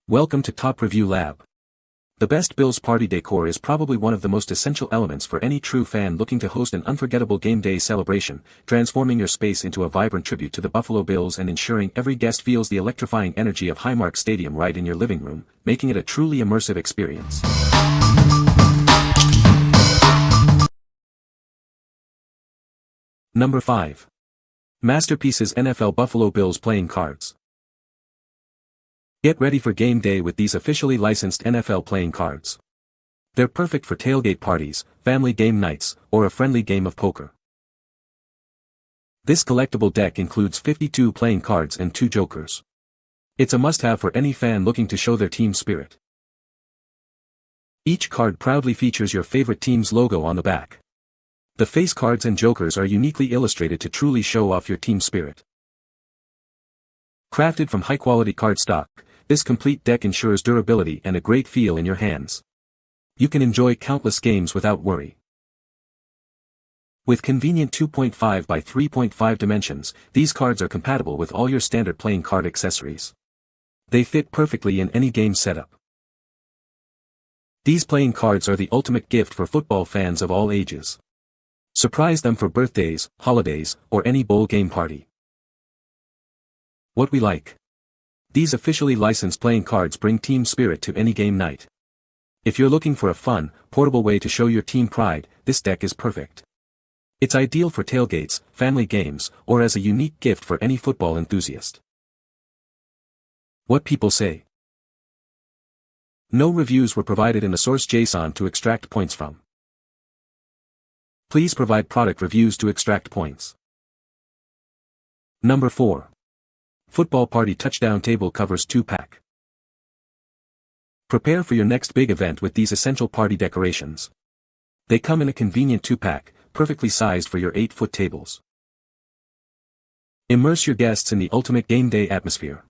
Welcome to Top Review Lab. The best Bills Party Decor is probably one of the most essential elements for any true fan looking to host an unforgettable game day celebration, transforming your space into a vibrant tribute to the Buffalo Bills and ensuring every guest feels the electrifying energy of Highmark Stadium right in your living room, making it a truly immersive experience. Number 5. Masterpieces NFL Buffalo Bills Playing Cards. Get ready for game day with these officially licensed NFL playing cards. They're perfect for tailgate parties, family game nights, or a friendly game of poker. This collectible deck includes 52 playing cards and 2 jokers. It's a must-have for any fan looking to show their team spirit. Each card proudly features your favorite team's logo on the back. The face cards and jokers are uniquely illustrated to truly show off your team spirit. Crafted from high-quality cardstock, this complete deck ensures durability and a great feel in your hands. You can enjoy countless games without worry. With convenient 2.5 by 3.5 dimensions, these cards are compatible with all your standard playing card accessories. They fit perfectly in any game setup. These playing cards are the ultimate gift for football fans of all ages. Surprise them for birthdays, holidays, or any bowl game party. What we like. These officially licensed playing cards bring team spirit to any game night. If you're looking for a fun, portable way to show your team pride, this deck is perfect. It's ideal for tailgates, family games, or as a unique gift for any football enthusiast. What people say. No reviews were provided in the source JSON to extract points from. Please provide product reviews to extract points. Number 4. Football Party Touchdown Table Covers 2-pack. Prepare for your next big event with these essential party decorations. They come in a convenient 2-pack, perfectly sized for your 8-foot tables. Immerse your guests in the ultimate game day atmosphere.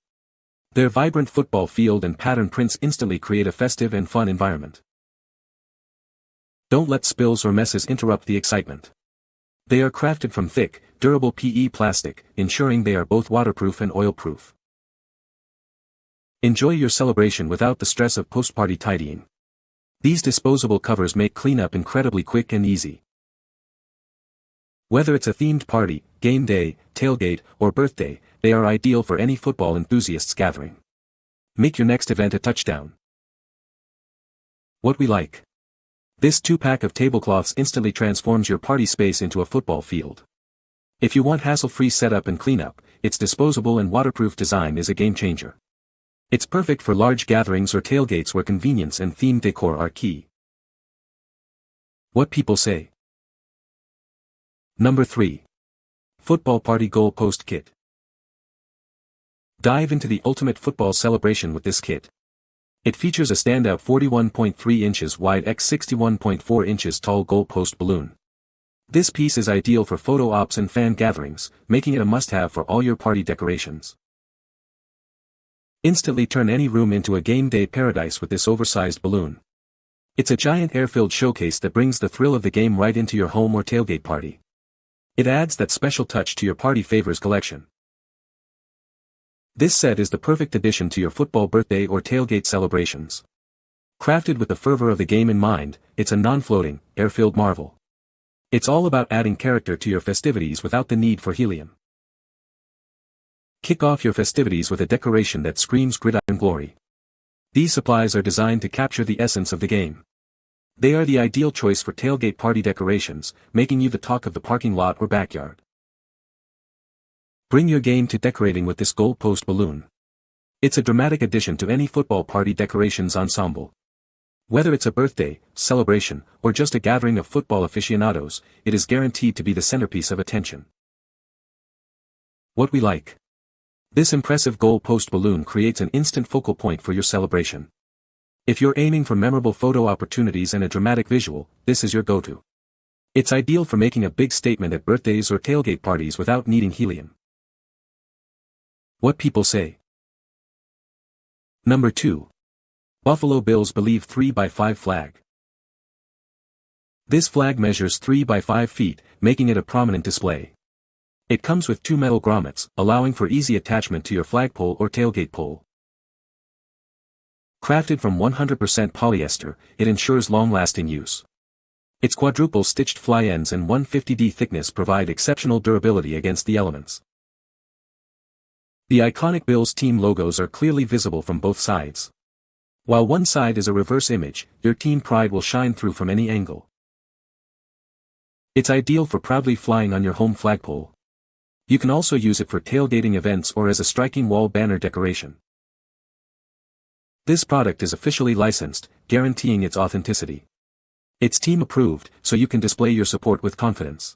Their vibrant football field and pattern prints instantly create a festive and fun environment. Don't let spills or messes interrupt the excitement. They are crafted from thick, durable PE plastic, ensuring they are both waterproof and oil-proof. Enjoy your celebration without the stress of post-party tidying. These disposable covers make cleanup incredibly quick and easy. Whether it's a themed party, game day, tailgate, or birthday, they are ideal for any football enthusiast's gathering. Make your next event a touchdown. What we like. This 2-pack of tablecloths instantly transforms your party space into a football field. If you want hassle-free setup and cleanup, its disposable and waterproof design is a game-changer. It's perfect for large gatherings or tailgates where convenience and themed decor are key. What people say. Number 3. Football Party Goal Post Kit. Dive into the ultimate football celebration with this kit. It features a standout 41.3 inches wide x 61.4 inches tall goalpost balloon. This piece is ideal for photo ops and fan gatherings, making it a must-have for all your party decorations. Instantly turn any room into a game day paradise with this oversized balloon. It's a giant air-filled showcase that brings the thrill of the game right into your home or tailgate party. It adds that special touch to your party favors collection. This set is the perfect addition to your football birthday or tailgate celebrations. Crafted with the fervor of the game in mind, it's a non-floating, air-filled marvel. It's all about adding character to your festivities without the need for helium. Kick off your festivities with a decoration that screams gridiron glory. These supplies are designed to capture the essence of the game. They are the ideal choice for tailgate party decorations, making you the talk of the parking lot or backyard. Bring your game to decorating with this goalpost balloon. It's a dramatic addition to any football party decorations ensemble. Whether it's a birthday, celebration, or just a gathering of football aficionados, it is guaranteed to be the centerpiece of attention. What we like. This impressive goalpost balloon creates an instant focal point for your celebration. If you're aiming for memorable photo opportunities and a dramatic visual, this is your go-to. It's ideal for making a big statement at birthdays or tailgate parties without needing helium. What people say. Number 2. Buffalo Bills Billieve 3x5 flag. This flag measures 3 by 5 feet, making it a prominent display. It comes with 2 metal grommets, allowing for easy attachment to your flagpole or tailgate pole. Crafted from 100% polyester, it ensures long-lasting use. Its quadruple stitched fly ends and 150D thickness provide exceptional durability against the elements. The iconic Bills team logos are clearly visible from both sides. While one side is a reverse image, your team pride will shine through from any angle. It's ideal for proudly flying on your home flagpole. You can also use it for tailgating events or as a striking wall banner decoration. This product is officially licensed, guaranteeing its authenticity. It's team approved, so you can display your support with confidence.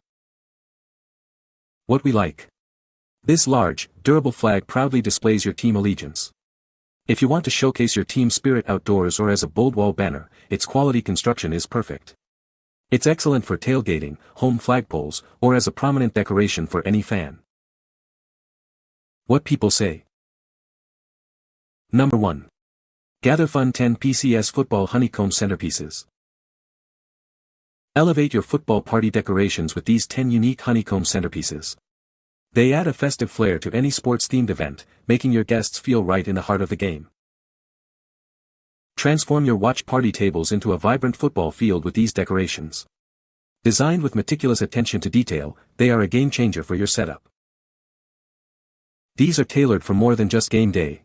What we like. This large, durable flag proudly displays your team allegiance. If you want to showcase your team spirit outdoors or as a bold wall banner, its quality construction is perfect. It's excellent for tailgating, home flagpoles, or as a prominent decoration for any fan. What people say. Number 1. Gatherfun 10 PCS Football Honeycomb Centerpieces. Elevate your football party decorations with these 10 unique honeycomb centerpieces. They add a festive flair to any sports-themed event, making your guests feel right in the heart of the game. Transform your watch party tables into a vibrant football field with these decorations. Designed with meticulous attention to detail, they are a game-changer for your setup. These are tailored for more than just game day.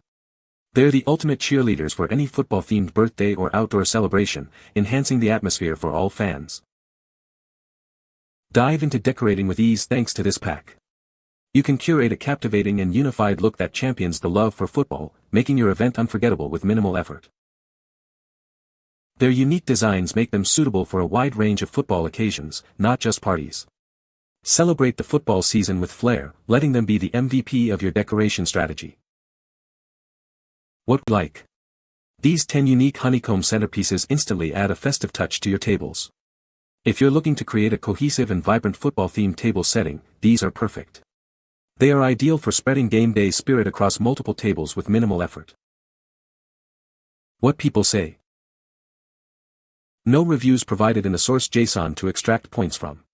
They're the ultimate cheerleaders for any football-themed birthday or outdoor celebration, enhancing the atmosphere for all fans. Dive into decorating with ease thanks to this pack. You can curate a captivating and unified look that champions the love for football, making your event unforgettable with minimal effort. Their unique designs make them suitable for a wide range of football occasions, not just parties. Celebrate the football season with flair, letting them be the MVP of your decoration strategy. What we like. These 10 unique honeycomb centerpieces instantly add a festive touch to your tables. If you're looking to create a cohesive and vibrant football-themed table setting, these are perfect. They are ideal for spreading game day spirit across multiple tables with minimal effort. What people say. No reviews provided in the source JSON to extract points from.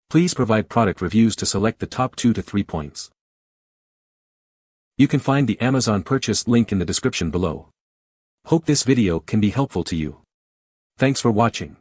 Please provide product reviews to select the top 2 to 3 points. You can find the Amazon purchase link in the description below. Hope this video can be helpful to you. Thanks for watching.